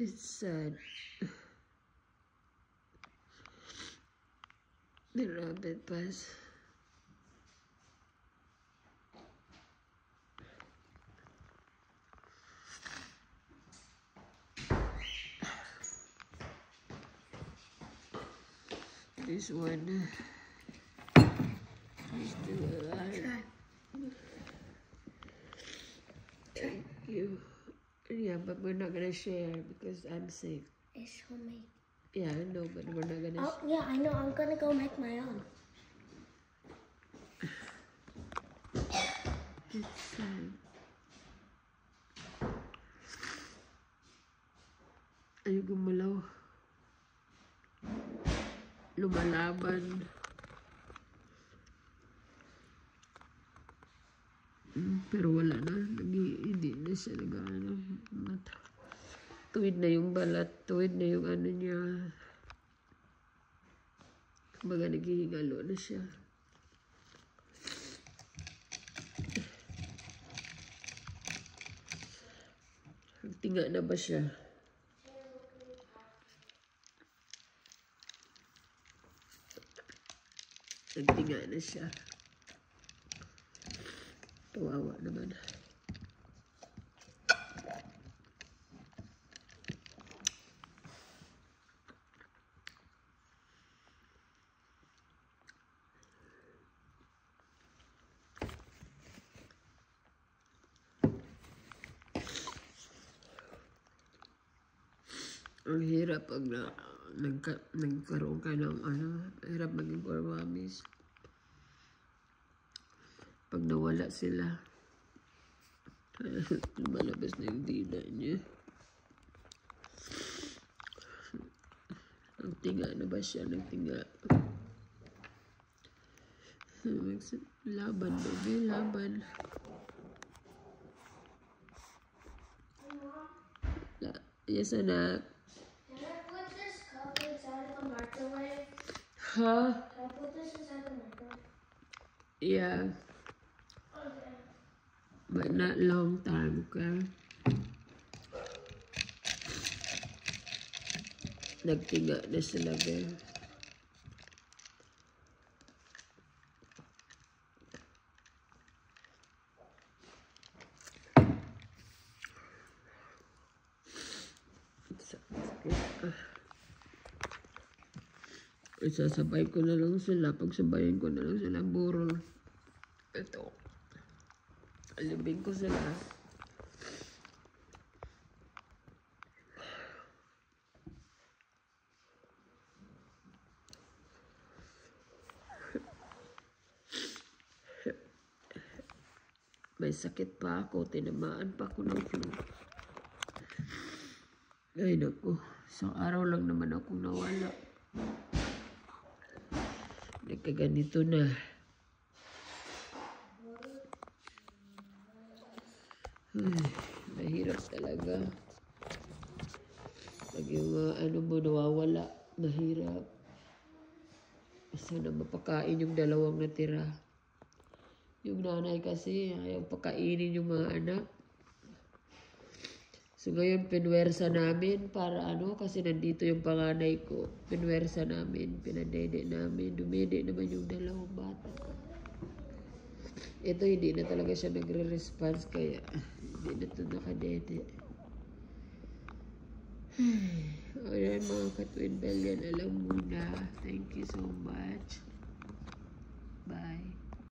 It's sad. The rabbit pass. This one is still alive. Thank you. Yeah, but we're not gonna share because I'm sick. It's homemade. Yeah, I know, but we're not gonna. Oh, yeah, I know. I'm gonna go make my own. It's sad. Ayaw gumalaw. Lumalaban. Pero wala na. Hindi na siya nag-ano. Tuwid na yung balat. Tuwid na yung ano niya. Kumbaga naghihingalo na siya. Tinga na ba siya? Nagtinga na siya. Kawawa naman. Ang hirap pag nagkaroon ka ng ano, hirap maging korwamis. Pag nawala sila, lumalabas na yung dila niya. Nagtinga na ba siya? Nagtinga. Laban, baby, laban. Yes, anak. Can I put this cup inside of the microwave? Huh? Can I put this inside the microwave? Yeah. Okay. But not long time, okay? Nagtinga na sila, babe. Isasabay ko na lang sila. Pagsabayin ko na lang sila burol. Ito. Alibing ko sila. May sakit pa ako. Tinamaan pa ako ng flu. Ay, naku. Isang araw lang naman akong nawala. Nagkaganito na. Ay, mahirap talaga. Pag yung ano mo nawawala, mahirap. Sana mapakain yung dalawang natira. Yung nanay kasi ayaw pakainin yung mga anak. So ngayon pinwersa namin para ano, kasi nandito yung panganay ko. Pinwersa namin, pinadede namin. Dumede naman yung dalawang bata. Ito hindi na talaga siya nagre-response kaya hindi na ito nakadede. Ayan mga ka-Twin Bell, yan alam muna. Thank you so much. Bye.